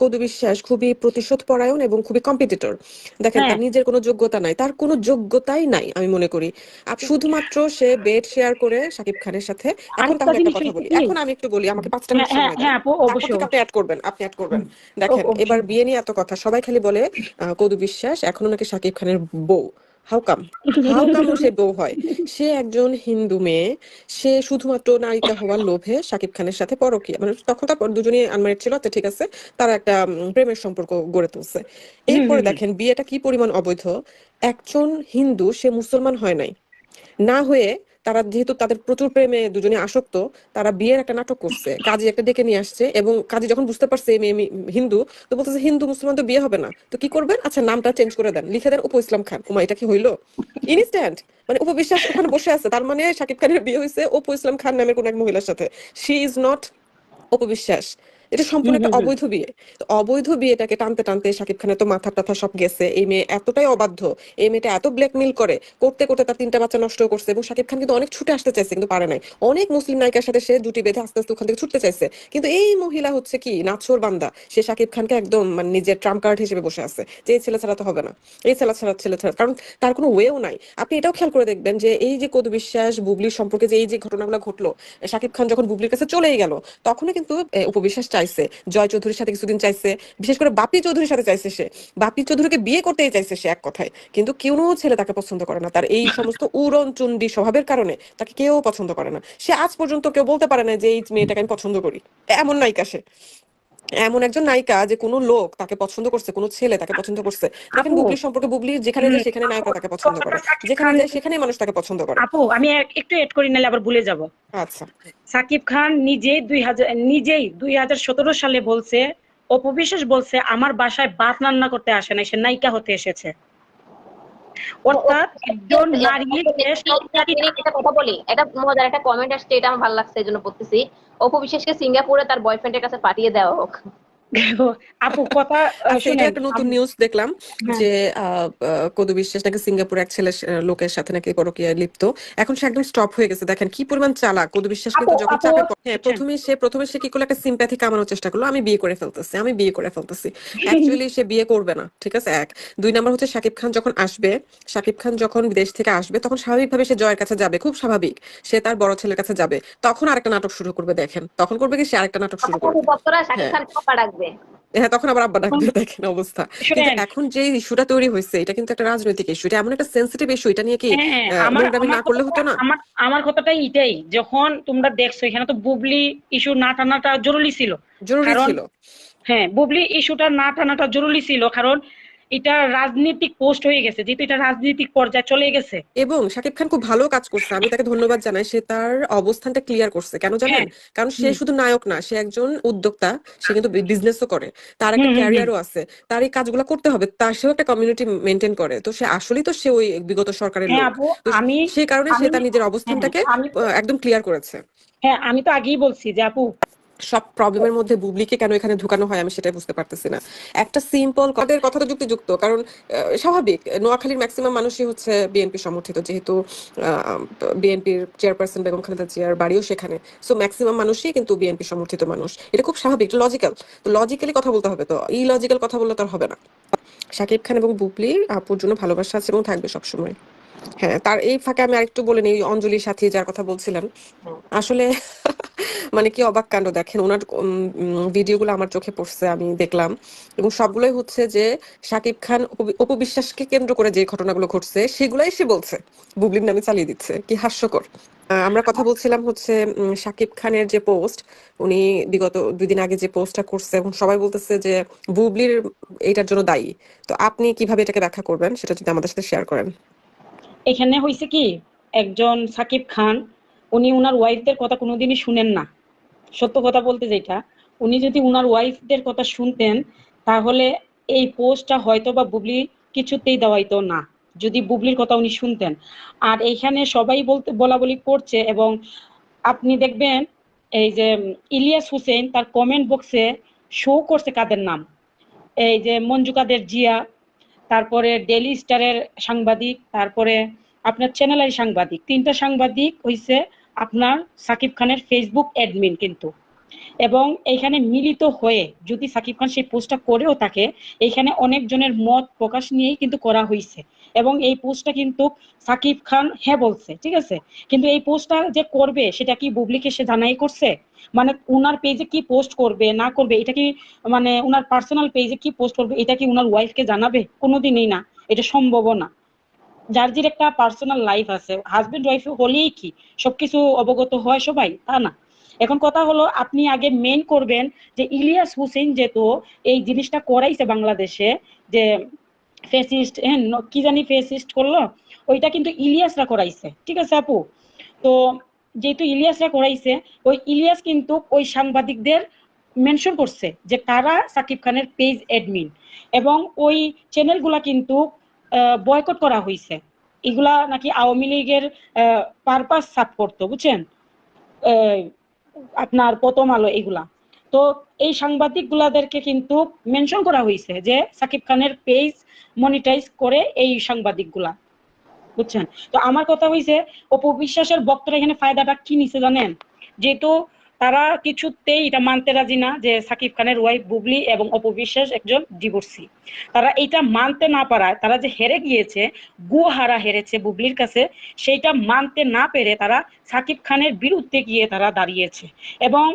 কদু বিশ্বাস খুবই প্রতিশোধ পরায়ণ এবং খুবই কম্পিটিটর। দেখেন হ্যাঁ, তার নিজের কোনো যোগ্যতা নাই, তার কোনো যোগ্যতাই নাই আমি মনে করি। শুধুমাত্র সে বেড শেয়ার করে শাকিব খানের সাথে। এখন আরেকটা তাহলে একটা জিনিস কথা হয়েছে বলি, কি। এখন আমি একটু বলি, আমাকে 5টা মিনিট হ্যাঁ, সময় দেন। হ্যাঁ আপু, তারপর অবশ্যই থেকে আপনি অবশ্যই। অ্যাড করবেন, আপনি অ্যাড করবেন। দেখেন এবার অবশ্যই। বিয়ে নিয়ে এত কথা, সবাই খালি বলে কদু বিশ্বাস এখনো নাকি শাকিব খানের বউ। How come? হাউ কাম ও সে বউ হয়? সে একজন হিন্দু মেয়ে, সে শুধুমাত্র নায়িকা হওয়ার লোভে শাকিব খানের সাথে পরকীয়া, মানে তখন তারপর দুজনেই আনম্যারিড ছিল, আচ্ছা ঠিক আছে, তারা একটা প্রেমের সম্পর্ক গড়ে তুলছে। হুম, এরপরে হুম, হুম। দেখেন বিয়েটা কি পরিমাণ অবৈধ। একজন হিন্দু, সে মুসলমান হয় নাই, না হয়ে তারা যেহেতু তাদের প্রচুর প্রেমে দুজনে আসক্ত, তারা বিয়ের একটা নাটক করছে, কাজী একটা ডেকে নিয়ে আসছে, এবং কাজী যখন বুঝতে পারছে এই মেয়ে হিন্দু, তো বলতেছে হিন্দু মুসলমান তো বিয়ে হবে না, তো কি করবেন, আচ্ছা নামটা চেঞ্জ করে দেন, লিখে দেন অপু ইসলাম খান। ওমা, এটা কি হইলো? ইনস্ট্যান্ট, মানে উপবিশ্বাস ওখানে বসে আছে, তার মানে শাকিব খানের বিয়ে হয়েছে অপু ইসলাম খান নামের কোন এক মহিলার সাথে। শি ইজ নট অপবিশ্বাস। এটা হুম, সম্পূর্ণ একটা হুম, হুম। অবৈধ বিয়ে। তো অবৈধ বিয়েটাকে টানতে টানতে শাকিব খানের তো মাথা টাথা সব গেছে, এই মেয়ে এতটাই অবাধ্য, এই মেয়েটা এত ব্ল্যাকমেল করে, করতে করতে তার 3টা বাচ্চা নষ্ট করছে। এবং শাকিব খান কিন্তু অনেক ছুটে আসতে চাইছে, কিন্তু পারে নাই। অনেক মুসলিম নায়িকার সাথে সে জুটি বেঁধে আস্তে আস্তে ওখান থেকে ছুটতে চাইছে, কিন্তু এই মহিলা হচ্ছে কি নাছোড় বান্দা, সে শাকিব খানকে একদম মানে নিজের ট্রাম্প কার্ড হিসেবে বসে আছে, যে এই ছেলে ছাড়া তো হবে না, এই ছেলে ছাড়া, কারণ তার কোনো ওয়েও নাই। আপনি এটাও খেয়াল করে দেখবেন যে এই যে কদু বিশ্বাস বুবলির সম্পর্কে যে এই যে ঘটনাগুলো ঘটলো, শাকিব খান যখন বুবলির কাছে চলেই গেল, তখনই কিন্তু উপবিশ্বাস চাইছে জয় চৌধুরীর সাথে কিছুদিন চাইছে, বিশেষ করে বাপি চৌধুরীর সাথে চাইছে। সে বাপি চৌধুরীকে বিয়ে করতেই চাইছে সে এক কথায়, কিন্তু কোনো ছেলে তাকে পছন্দ করে না, তার এই সমস্ত উড়নচণ্ডী স্বভাবের কারণে তাকে কেউ পছন্দ করে না। সে আজ পর্যন্ত কেউ বলতে পারে না যে এই মেয়েটাকে আমি পছন্দ করি। এমন নায়িকা সে, এমন একজন নায়িকা যে কোনো লোক তাকে পছন্দ করছে, কোনো ছেলে তাকে পছন্দ করছে। দেখেন আপু, বুবলির সম্পর্কে, বুবলির যেখানে যায় সেখানে নায়করা তাকে পছন্দ করে, সাকিব যেখানে খান। যায় সেখানেই মানুষ তাকে পছন্দ করে। আপু, আমি একটু এড করি, নাহলে আবার ভুলে যাব। আচ্ছা। সাকিব খান নিজেই 2017 সালে বলছে, অপবিশ্বাস বলছে আমার বাসায় ভাত রান্না করতে আসে না, সে নায়িকা হতে এসেছে। অর্থাৎ একজন নারী যে সব নারী। একটা কথা বলি, একটা মজার একটা কমেন্ট আসছে, এটা আমার ভালো লাগছে, এই জন্য পড়তেছি। অপু বিশ্বাসকে সিঙ্গাপুরে তার বয়ফ্রেন্ডের কাছে পাঠিয়ে দেওয়া হোক। আপু কথা আচ্ছা, এটা শুনেন। একটা নতুন নিউজ দেখলাম হ্যাঁ, যে কদু বিশ্বাস নাকি সিঙ্গাপুরে এক ছেলে লোকের সাথে নাকি পরকীয়ায় লিপ্ত। এখন সে একদম স্টপ হয়ে গেছে, দেখেন কি পরিমাণ চালাক কদু বিশ্বাস। আপু, কিন্তু যখন আপু চাপে হ্যাঁ, বুঝছেন? প্রথমে সে কি করলো, একটা সিম্প্যাথি কামানোর চেষ্টা করলো, আমি বিয়ে করে ফেলতেছি, আমি বিয়ে করে ফেলতেছি। অ্যাকচুয়ালি সে বিয়ে করবে না, ঠিক আছে, এক। 2 নাম্বার হচ্ছে শাকিব খান যখন আসবে, শাকিব খান যখন বিদেশ থেকে আসবে, তখন স্বাভাবিকভাবে সে জয়ের কাছে যাবে, খুব স্বাভাবিক। সে তার বড় ছেলের কাছে যাবে, তখন আরেকটা নাটক শুরু করবে। দেখেন তখন করবে কি, সে আরেকটা নাটক শুরু করবে। ভক্তরা শাকিব হ্যাঁ, খানকে পাপা ডাকবে। হ্যাঁ, তখন আবার আব্বা ডাকবে, দেখেন অবস্থা। কিন্তু শুনেন। এখন যে ইস্যুটা তৈরি হয়েছে, এটা কিন্তু একটা রাজনৈতিক ইস্যু, এটা এমন একটা সেন্সিটিভ ইস্যু, এটা নিয়ে কি হ্যাঁ, আমার নোংরামি আমার না করলে কথাটা হতো না? আমার আমার কথাটা এটাই, যখন তোমরা দেখছো এখানে তো বুবলি ইস্যু না টানাটা জরুরি ছিল। জরুরি কারণ ছিল। হ্যাঁ, বুবলি ইস্যুটা না টানাটা জরুরি ছিল, কারণ এটা রাজনৈতিক পোস্ট হয়ে গেছে, যেহেতু এটা রাজনৈতিক পর্যায়ে চলে গেছে। এবং শাকিব খান খুব ভালো কাজ করছে, আমি তাকে ধন্যবাদ জানাই। সে তার অবস্থানটা ক্লিয়ার করছে, কেন জানেন? হ্যাঁ। কারণ সে হুম, শুধু নায়ক না, সে একজন উদ্যোক্তা, সে কিন্তু বিজনেসও করে, তার একটা হুম, হুম, হুম। ক্যারিয়ারও আছে। তার এই কাজগুলো করতে হবে, তার সেও একটা কমিউনিটি মেনটেন করে, তো সে আসলেই তো সে ওই বিগত সরকারের হ্যাঁ লোক। আপু, তো আমি সেই কারণে সে আমি তার নিজের হ্যাঁ, অবস্থানটাকে আমি তো একদম ক্লিয়ার করেছে। হ্যাঁ, আমি তো আগেই বলছি যে আপু। সব প্রবলেমের মধ্যে বুবলিকে কেন এখানে ঢুকানো হয় আমি সেটাই বুঝতে পারতেছি না। একটা সিম্পল কাদের কথা তো যুক্তিযুক্ত, কারণ স্বাভাবিক নোয়াখালীর ম্যাক্সিমাম মানুষই হচ্ছে বিএনপি সমর্থিত, যেহেতু বিএনপির চেয়ারপারসন বেগম খালেদা জিয়ার বাড়িও সেখানে। সো ম্যাক্সিমাম মানুষই কিন্তু বিএনপি সমর্থিত মানুষ, এটা খুব স্বাভাবিক, লজিক্যাল। তো লজিক্যালি কথা বলতে হবে, তো ইলজিক্যাল কথা বললে তো আর হবে না। শাকিব খান এবং বুবলির আপুর জন্য ভালোবাসা আছে এবং থাকবে সবসময়। হ্যাঁ, তার এই ফাঁকে আমি আরেকটু বলে নিই, অঞ্জলি সাথী যার কথা বলছিলেন, আসলে মানে কি অবাক কাণ্ড। দেখেন ওনার ভিডিওগুলো আমার চোখে পড়ছে, আমি দেখলাম, এবং সবগুলোই হচ্ছে যে শাকিব খান অপবিশ্বাসকে কেন্দ্র করে যে ঘটনাগুলো ঘটছে সেগুলাই সে বলছে, বুবলির নামে চালিয়ে দিচ্ছে, কি হাস্যকর। আমরা কথা বলছিলাম হচ্ছে শাকিব খানের যে পোস্ট, উনি বিগত 2 দিন আগে যে পোস্টটা করছে, এবং সবাই বলতেছে যে বুবলির এইটার জন্য দায়ী। তো আপনি কিভাবে এটাকে ব্যাখ্যা করবেন সেটা যদি আমাদের সাথে শেয়ার করেন। এখানে হয়েছে কি, একজন সাকিব খান, উনি উনার ওয়াইফদের কথা কোনোদিনই শুনেন না। সত্য কথা বলতে যেটা, উনি যদি উনার ওয়াইফদের কথা শুনতেন, তাহলে এই পোস্টটা হয়তো বা বুবলি কিছুতেই দেওয়াইতো না, যদি বুবলির কথা উনি শুনতেন। আর এইখানে সবাই বলা বলি করছে, এবং আপনি দেখবেন এই যে ইলিয়াস হুসেন তার কমেন্ট বক্সে শো করছে কাদের নাম, এই যে মঞ্জু কাদের জিয়া, তারপরে ডেইলি স্টারের সাংবাদিক, তারপরে আপনার চ্যানেলের সাংবাদিক, 3টা সাংবাদিক হইছে আপনার সাকিব খানের ফেসবুক অ্যাডমিন কিন্তু। এবং এইখানে মিলিত হয়ে যদি সাকিব খান সেই পোস্টটা করেও থাকে, এইখানে অনেকজনের মত প্রকাশ নিয়েই কিন্তু করা হয়েছে, এবং এই পোস্টটা কিন্তু সাকিব খান হ্যাঁ বলছে, ঠিক আছে। কিন্তু এই পোস্টটা যে করবে সেটা কি বুবলিকে সে জানাই করছে? মানে উনার পেজে কি পোস্ট করবে না করবে এটা কি, মানে উনার পার্সোনাল পেজে কি পোস্ট করবে এটা কি উনার ওয়াইফকে জানাবে? কোনোদিনই না, এটা সম্ভব না। যার যে একটা পার্সোনাল লাইফ আছে, হাজবেন্ড ওয়াইফ হলেই কি সবকিছু অবগত হয় সবাই? তা না। এখন কথা হলো, আপনি আগে মেন করবেন যে ইলিয়াস হোসেন যেহেতু এই জিনিসটা করাইছে বাংলাদেশে, যে ফেসিস্ট, হ্যাঁ কি জানি ফেসিস্ট করলো, ওইটা কিন্তু ইলিয়াসরা করাইছে, ঠিক আছে আপু? তো যেহেতু ইলিয়াসরা করাইছে, ওই ইলিয়াস কিন্তু ওই সাংবাদিকদের মেনশন করছে যে তারা সাকিব খানের পেজ অ্যাডমিন, এবং ওই চ্যানেলগুলা কিন্তু বয়কট করা হয়েছে। এগুলা নাকি আওয়ামী লীগের পারপাস সার্ভ করতো, বুঝছেন? আহ, আপনার প্রথম আলো এগুলা। তো এই সাংবাদিক গুলাদেরকে কিন্তু মেনশন করা হয়েছে যে সাকিব খানের পেজ মনিটাইজ করে এই সাংবাদিক গুলা, বুঝছেন? তো আমার কথা হইছে, অপু বিশ্বাসের ভক্তরা এখানে ফায়দাটা কি নিছে জানেন? যেহেতু তারা কিছুতেই এটা মানতে রাজি না যে সাকিব খানের ওয়াইফ বুবলি এবং অপু বিশ্বাস একজন ডিভোর্সি। তারা এটা মানতে না পারায় তারা যে হেরে গিয়েছে, গুহারা হেরেছে বুবলির কাছে, সেইটা মানতে না পেরে তারা সাকিব খানের বিরুদ্ধে গিয়ে তারা দাঁড়িয়েছে, এবং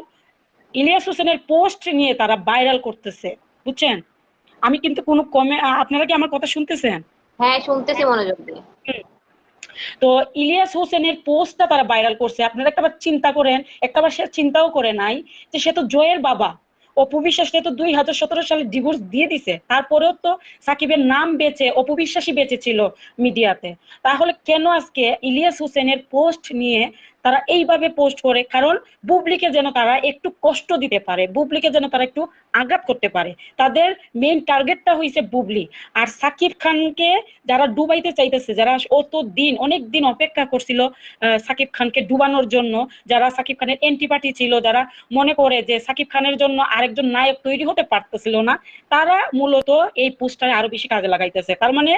ইলিয়াস হোসেনের পোস্ট নিয়ে তারা ভাইরাল করতেছে, বুঝছেন? আমি কিন্তু কোনো আপনারা কি আমার কথা শুনতেছেন? হ্যাঁ, শুনতেছি মনোযোগ দিয়ে। তো ইলিয়াস হোসেনের পোস্টটা তারা ভাইরাল করছে। আপনারা একটাবার চিন্তা করেন, একটাবার সে চিন্তাও করে নাই যে সে তো জয়ের বাবা। অপু বিশ্বাসকে তো 2017 সালে ডিভোর্স দিয়ে দিছে, তারপরেও তো সাকিবের নাম বেঁচে অপু বিশ্বাসই বেঁচে ছিল মিডিয়াতে। তাহলে কেন আজকে ইলিয়াস হোসেনের পোস্ট নিয়ে তারা এইভাবে পোস্ট করে? কারণ বুবলিকে যেন তারা একটু কষ্ট দিতে পারে, বুবলিকে যেন তারা একটু আঘাত করতে পারে। তাদের মেইন টার্গেটটা হইছে বুবলি। আর সাকিব খানকে যারা ডুবাইতে চাইতেছে, যারা অনেক দিন অপেক্ষা করছিল সাকিব খানকে ডুবানোর জন্য, যারা সাকিব খানের এন্টিপার্টি ছিল, যারা মনে করে যে সাকিব খানের জন্য আরেকজন নায়ক তৈরি হতে পারতেছিল না, তারা মূলত এই পোস্টারে আরো বেশি কাজে লাগাইতেছে। তার মানে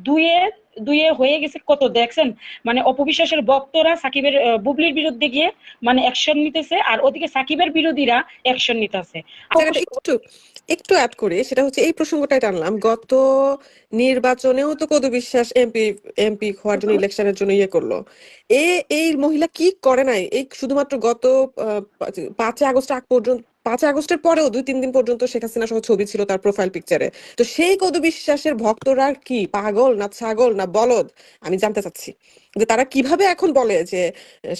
দুয়ে দুয়ে হয়ে গেছে কত, দেখছেন? মানে অপবিশ্বাসের ভক্তরা সাকিবের বুবলির বিরুদ্ধে গিয়ে মানে অ্যাকশন নিতেছে, আর ওদিকে সাকিবের বিরোধীরা অ্যাকশন নিতেছে। জায়গাটা একটু একটু অ্যাড করে, সেটা হচ্ছে এই প্রসঙ্গটাই টানলাম। গত নির্বাচনেও তো কদু বিশ্বাস এমপি হওয়ার জন্য ইলেকশনের জন্য ইয়ে করলো। এই মহিলা কি করে নাই? এই শুধুমাত্র গত 5 আগস্ট আগ পর্যন্ত, 5 আগস্টের পরেও 2-3 দিন পর্যন্ত শেখ হাসিনা সহ ছবি ছিল তার প্রোফাইল পিকচারে। তো সেই কদু বিশ্বাসের ভক্তরা কি পাগল না ছাগল না বলদ? আমি জানতে চাচ্ছি যে তারা কিভাবে এখন বলে যে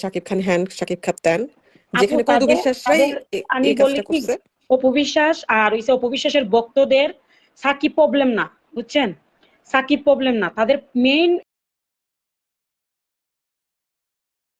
শাকিব খান হ্যান, শাকিব খান ত্যান, যেখানে কদু বিশ্বাসরাই আমি এই বলি কাজটা কি, করছে। অপবিশ্বাস আর হইছে অপবিশ্বাসের ভক্তদের সাকিব প্রবলেম না, বুঝছেন? সাকিব প্রবলেম না, তাদের মেইন